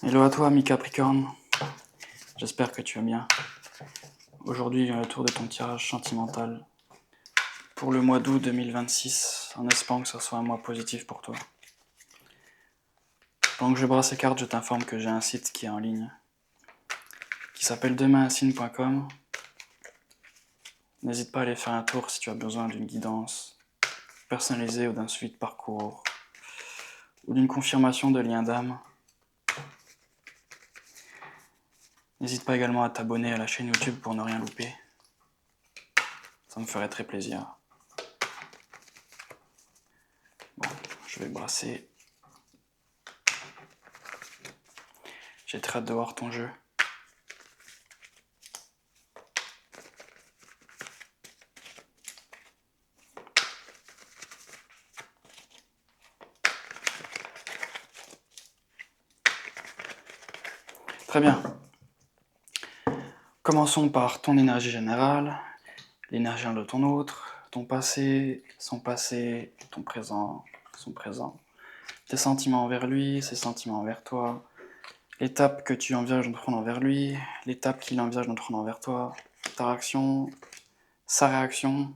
Hello à toi, mi Capricorne. J'espère que tu vas bien. Aujourd'hui, vient le tour de ton tirage sentimental pour le mois d'août 2026, en espérant que ce soit un mois positif pour toi. Pendant que je brasse ces cartes, je t'informe que j'ai un site qui est en ligne, qui s'appelle demainunsigne.com. N'hésite pas à aller faire un tour si tu as besoin d'une guidance personnalisée ou d'un suivi de parcours, ou d'une confirmation de lien d'âme. N'hésite pas également à t'abonner à la chaîne YouTube pour ne rien louper. Ça me ferait très plaisir. Bon, je vais brasser. J'ai très hâte de voir ton jeu. Très bien. Commençons par ton énergie générale, l'énergie de ton autre, ton passé, son passé, ton présent, son présent, tes sentiments envers lui, ses sentiments envers toi, l'étape que tu envisages de prendre envers lui, l'étape qu'il envisage de prendre envers toi, ta réaction, sa réaction,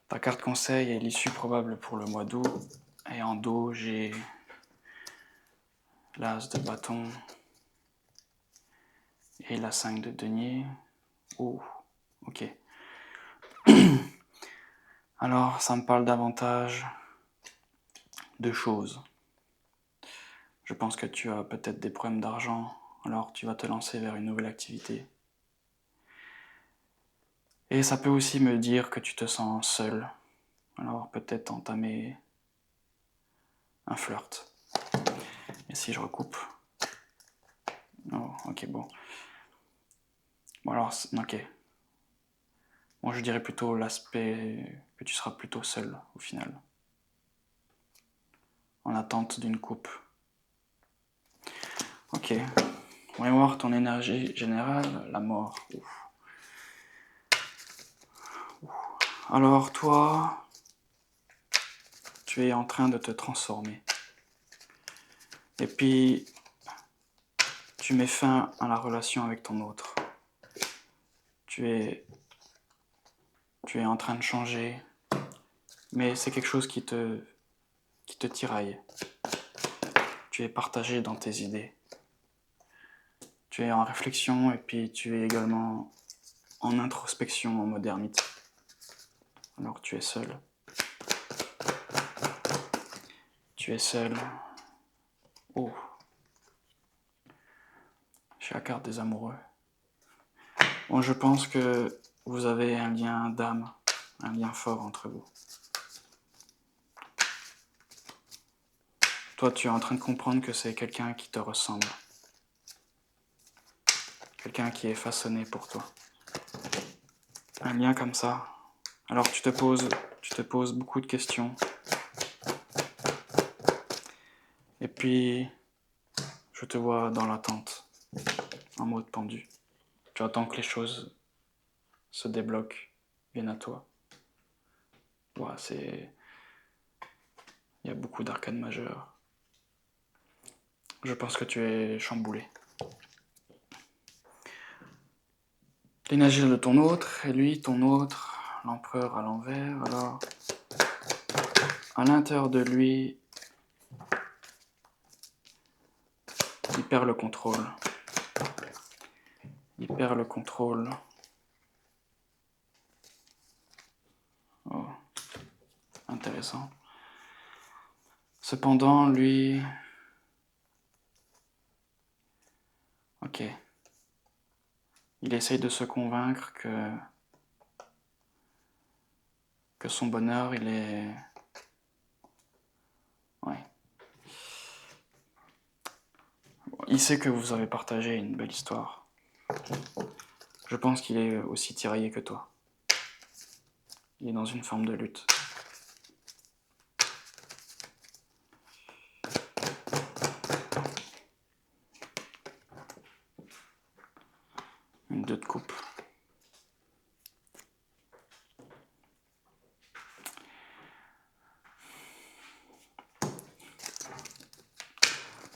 ta carte conseil et l'issue probable pour le mois d'août. Et en dos, j'ai l'as de bâton et la 5 de denier. Oh, ok. Alors, ça me parle davantage de choses. Je pense que tu as peut-être des problèmes d'argent, alors tu vas te lancer vers une nouvelle activité. Et ça peut aussi me dire que tu te sens seul, alors peut-être entamer un flirt. Et si je recoupe? Oh, ok, bon. Bon alors, ok. Bon, je dirais plutôt l'aspect que tu seras plutôt seul, au final. En attente d'une coupe. Ok. On va voir ton énergie générale, la mort. Ouf. Alors toi, tu es en train de te transformer. Et puis, tu mets fin à la relation avec ton autre. Tu es en train de changer, mais c'est quelque chose qui te tiraille. Tu es partagé dans tes idées. Tu es en réflexion et puis tu es également en introspection, en mode ermite. Alors tu es seul. Tu es seul. Oh. J'ai la carte des amoureux. Bon, je pense que vous avez un lien d'âme, un lien fort entre vous. Toi, tu es en train de comprendre que c'est quelqu'un qui te ressemble. Quelqu'un qui est façonné pour toi. Un lien comme ça. Alors tu te poses beaucoup de questions. Et puis, je te vois dans l'attente, en mode pendu. Tu attends que les choses se débloquent, viennent à toi. Ouais, il y a beaucoup d'arcanes majeures. Je pense que tu es chamboulé. L'énergie de ton autre, et lui, ton autre, l'empereur à l'envers, alors... À l'intérieur de lui, il perd le contrôle. Il perd le contrôle. Oh, intéressant. Cependant, lui... Ok. Il essaye de se convaincre que son bonheur, il est... Ouais. Il sait que vous avez partagé une belle histoire. Je pense qu'il est aussi tiraillé que toi. Il est dans une forme de lutte. Une 2 de coupe.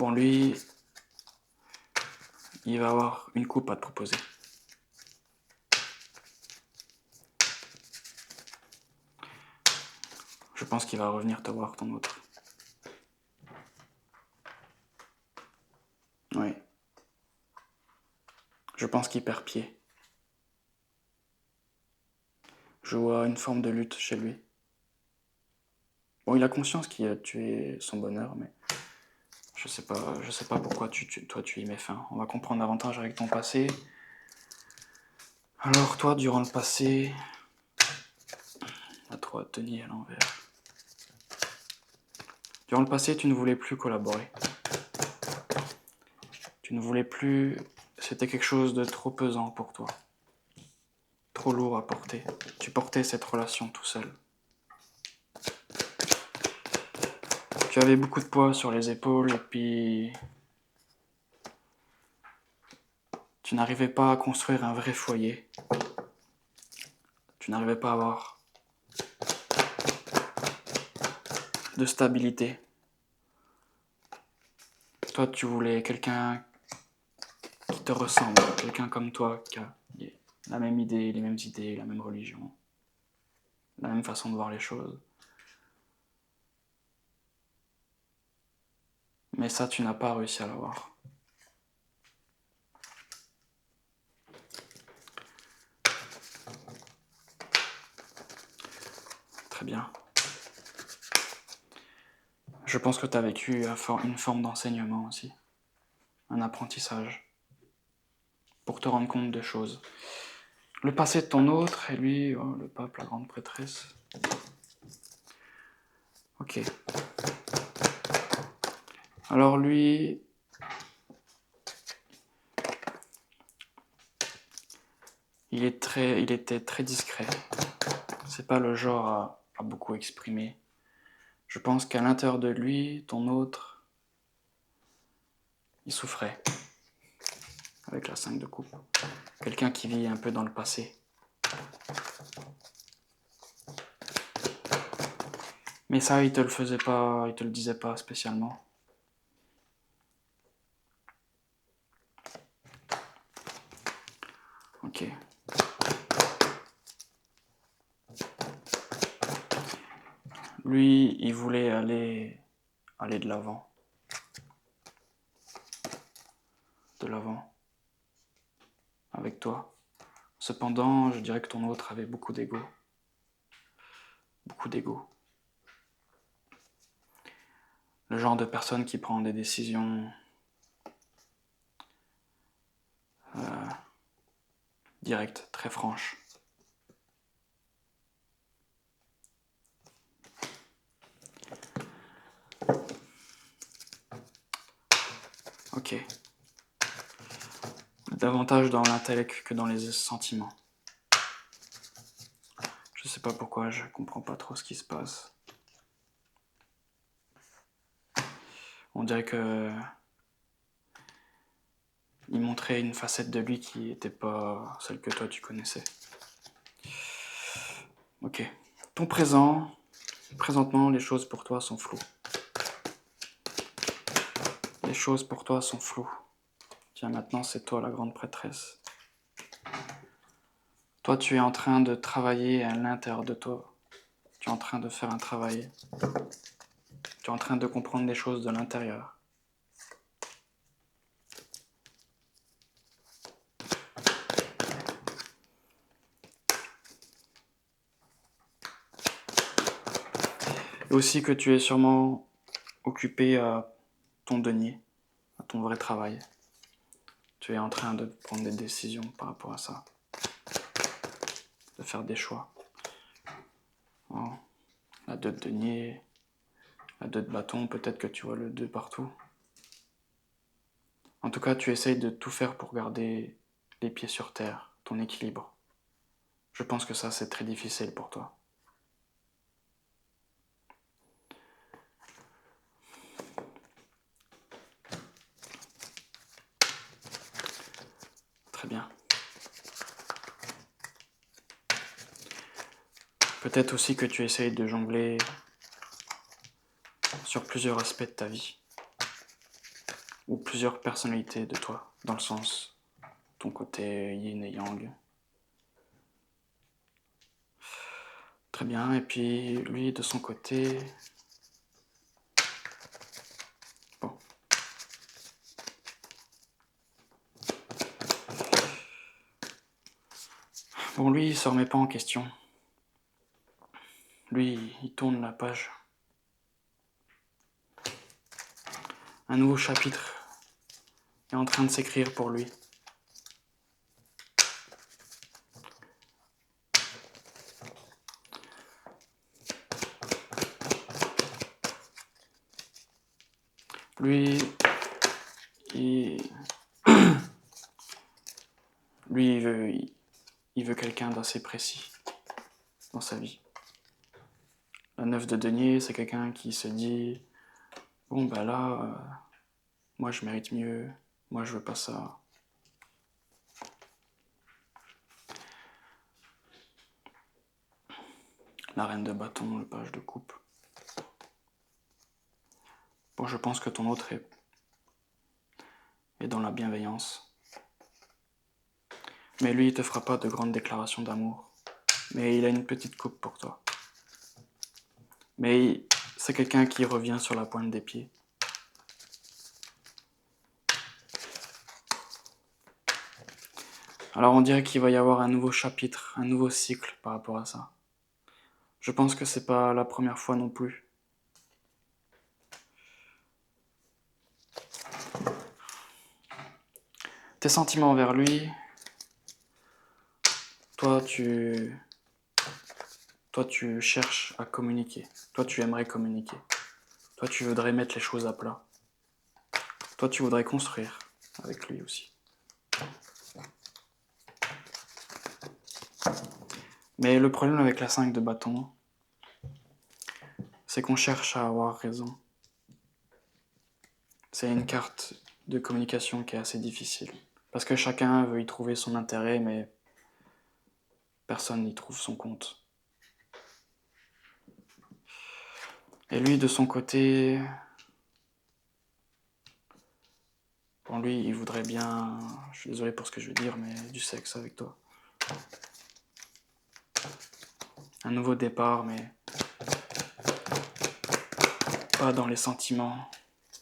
Bon, lui, il va avoir une coupe à te proposer. Je pense qu'il va revenir te voir, ton autre. Oui. Je pense qu'il perd pied. Je vois une forme de lutte chez lui. Bon, il a conscience qu'il a tué son bonheur, mais je sais pas pourquoi toi tu y mets fin. On va comprendre davantage avec ton passé. Alors toi, durant le passé, la 3 Denis à l'envers. Durant le passé, tu ne voulais plus collaborer. Tu ne voulais plus... C'était quelque chose de trop pesant pour toi. Trop lourd à porter. Tu portais cette relation tout seul. Tu avais beaucoup de poids sur les épaules et puis... Tu n'arrivais pas à construire un vrai foyer. Tu n'arrivais pas à avoir de stabilité. Toi, tu voulais quelqu'un qui te ressemble, quelqu'un comme toi, qui a la même idée, les mêmes idées, la même religion, la même façon de voir les choses. Mais ça, tu n'as pas réussi à l'avoir. Très bien. Je pense que tu as vécu une forme d'enseignement aussi, un apprentissage, pour te rendre compte de choses. Le passé de ton autre, et lui, oh, le pape, la grande prêtresse. Ok. Alors lui, il était très discret. C'est pas le genre à beaucoup exprimer. Je pense qu'à l'intérieur de lui, ton autre, il souffrait avec la 5 de coupe. Quelqu'un qui vit un peu dans le passé. Mais ça, il te le faisait pas, il te le disait pas spécialement. Ok. Lui, il voulait aller de l'avant. De l'avant. Avec toi. Cependant, je dirais que ton autre avait beaucoup d'ego. Beaucoup d'ego. Le genre de personne qui prend des décisions directes, très franches. Ok. Davantage dans l'intellect que dans les sentiments. Je sais pas pourquoi, je comprends pas trop ce qui se passe. On dirait que il montrait une facette de lui qui n'était pas celle que toi tu connaissais. Ok. Ton présent, présentement, les choses pour toi sont floues. Les choses pour toi sont floues. Tiens, maintenant c'est toi la grande prêtresse. Toi, tu es en train de travailler à l'intérieur de toi. Tu es en train de faire un travail. Tu es en train de comprendre les choses de l'intérieur. Et aussi que tu es sûrement occupé à ton denier, à ton vrai travail. Tu es en train de prendre des décisions par rapport à ça. De faire des choix. Oh, la 2 de denier, la 2 de bâton, peut-être que tu vois le 2 partout. En tout cas, tu essayes de tout faire pour garder les pieds sur terre, ton équilibre. Je pense que ça, c'est très difficile pour toi. Très bien. Peut-être aussi que tu essayes de jongler sur plusieurs aspects de ta vie. ou plusieurs personnalités de toi, dans le sens ton côté yin et yang. Très bien, et puis lui de son côté... Bon. Bon, lui, il se remet pas en question. Lui, il tourne la page. Un nouveau chapitre est en train de s'écrire pour lui. Lui, il veut quelqu'un d'assez précis dans sa vie. La 9 de denier, c'est quelqu'un qui se dit « Bon, bah là, moi je mérite mieux, moi je veux pas ça. » La reine de bâton, le page de coupe. Bon, je pense que ton autre est dans la bienveillance. Mais lui, il te fera pas de grandes déclarations d'amour. Mais il a une petite coupe pour toi. Mais c'est quelqu'un qui revient sur la pointe des pieds. Alors on dirait qu'il va y avoir un nouveau chapitre, un nouveau cycle par rapport à ça. Je pense que c'est pas la première fois non plus. Tes sentiments envers lui, toi tu cherches à communiquer. Toi tu aimerais communiquer. Toi tu voudrais mettre les choses à plat. Toi tu voudrais construire avec lui aussi. Mais le problème avec la 5 de bâton, c'est qu'on cherche à avoir raison. C'est une carte de communication qui est assez difficile. Parce que chacun veut y trouver son intérêt, mais personne n'y trouve son compte. Et lui, de son côté... Bon, lui, il voudrait bien... Je suis désolé pour ce que je vais dire, mais du sexe avec toi. Un nouveau départ, mais... pas dans les sentiments,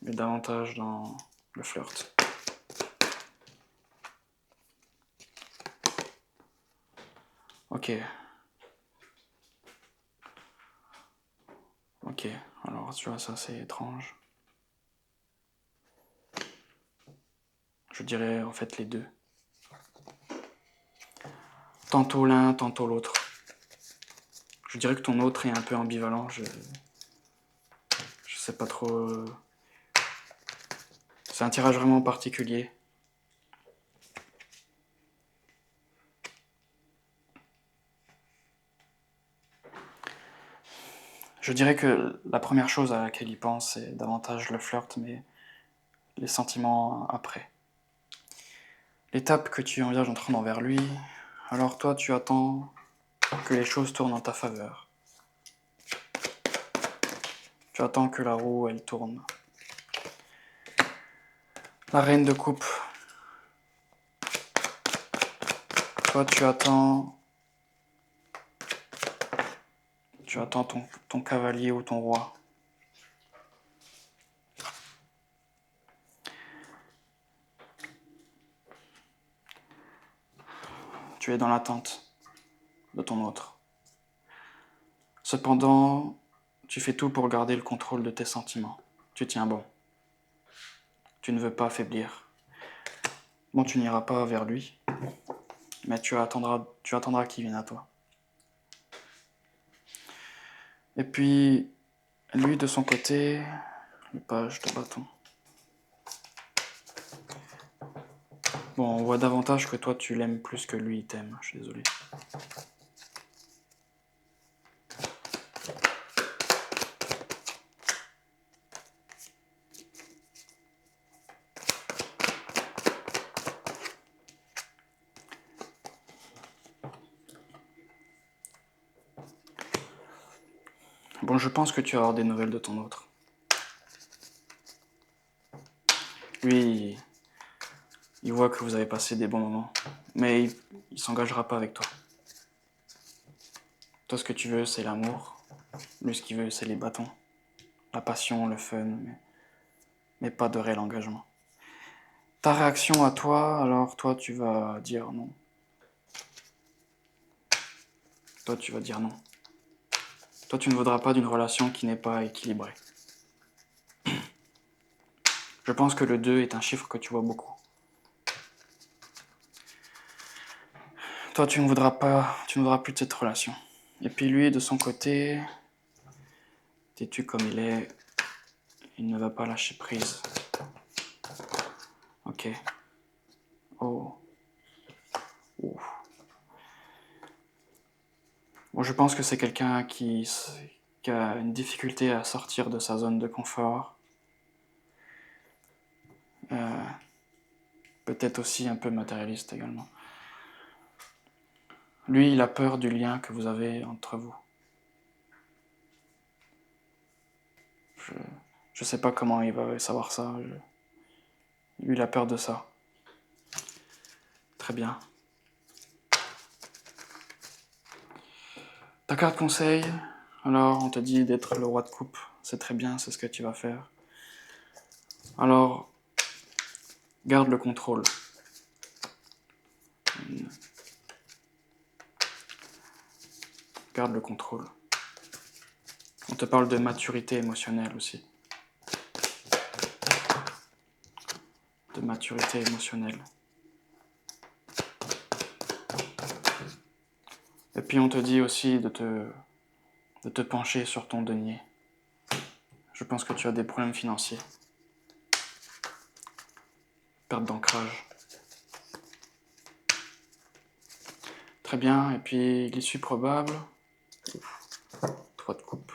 mais davantage dans le flirt. Ok. Ok, alors tu vois, ça c'est étrange. Je dirais en fait les deux. Tantôt l'un, tantôt l'autre. Je dirais que ton autre est un peu ambivalent, je sais pas trop... C'est un tirage vraiment particulier. Je dirais que la première chose à laquelle il pense, c'est davantage le flirt, mais les sentiments après. L'étape que tu envisages d'entrer envers lui, alors toi tu attends que les choses tournent en ta faveur. Tu attends que la roue, elle tourne. La reine de coupe. Toi tu attends ton cavalier ou ton roi. Tu es dans l'attente de ton autre. Cependant, tu fais tout pour garder le contrôle de tes sentiments. Tu tiens bon. Tu ne veux pas faiblir. Bon, tu n'iras pas vers lui, mais tu attendras qu'il vienne à toi. Et puis, lui, de son côté, le page de bâton. Bon, on voit davantage que toi, tu l'aimes plus que lui, il t'aime. Je suis désolé. Bon, je pense que tu vas avoir des nouvelles de ton autre. Lui, il voit que vous avez passé des bons moments, mais il s'engagera pas avec toi. Toi, ce que tu veux, c'est l'amour. Lui, ce qu'il veut, c'est les bâtons, la passion, le fun, mais pas de réel engagement. Ta réaction à toi, alors toi, tu vas dire non. Toi, tu vas dire non. Toi, tu ne voudras pas d'une relation qui n'est pas équilibrée. Je pense que le 2 est un chiffre que tu vois beaucoup. Toi, tu ne voudras plus de cette relation. Et puis lui, de son côté, têtu comme il est, il ne va pas lâcher prise. Ok. Oh. Ouh. Bon, je pense que c'est quelqu'un qui a une difficulté à sortir de sa zone de confort. Peut-être aussi un peu matérialiste également. Lui, il a peur du lien que vous avez entre vous. Je sais pas comment il va savoir ça. Lui, il a peur de ça. Très bien. Ta carte conseil, alors on te dit d'être le roi de coupe. C'est très bien, c'est ce que tu vas faire. Alors, garde le contrôle. Garde le contrôle. On te parle de maturité émotionnelle aussi. De maturité émotionnelle. Et puis on te dit aussi de te pencher sur ton denier. Je pense que tu as des problèmes financiers. Perte d'ancrage. Très bien, et puis l'issue probable. 3 de coupe.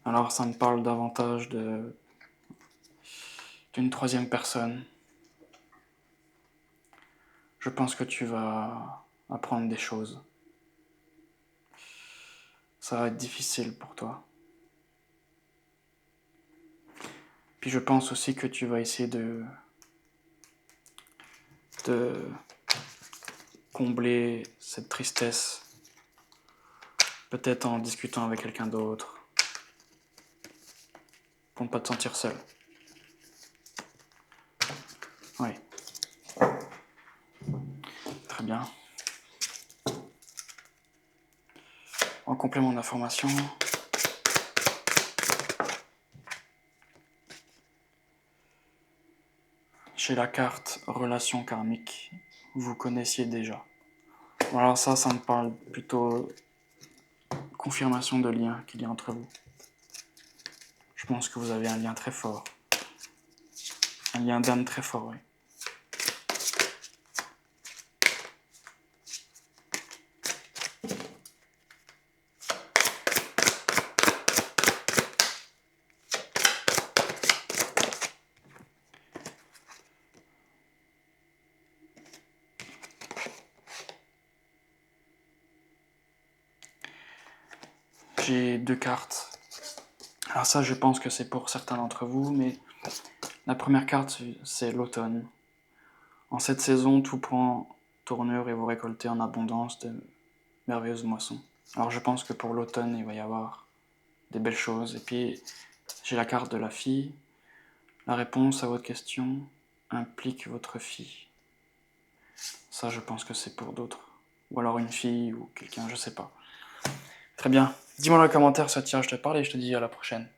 Alors ça me parle davantage d'une troisième personne. Je pense que tu vas apprendre des choses. Ça va être difficile pour toi. Puis je pense aussi que tu vas essayer de combler cette tristesse, peut-être en discutant avec quelqu'un d'autre, pour ne pas te sentir seul. Oui. Très bien. En complément d'information, chez la carte relation karmique, vous connaissiez déjà. Alors ça me parle plutôt confirmation de lien qu'il y a entre vous. Je pense que vous avez un lien très fort. Un lien d'âme très fort, oui. J'ai 2 cartes. Alors ça, je pense que c'est pour certains d'entre vous, mais la première carte, c'est l'automne. En cette saison, tout prend tournure et vous récoltez en abondance de merveilleuses moissons. Alors je pense que pour l'automne, il va y avoir des belles choses. Et puis, j'ai la carte de la fille. La réponse à votre question implique votre fille. Ça, je pense que c'est pour d'autres. Ou alors une fille ou quelqu'un, je sais pas. Très bien. Dis-moi dans les commentaires si ça te tient, je te parle et je te dis à la prochaine.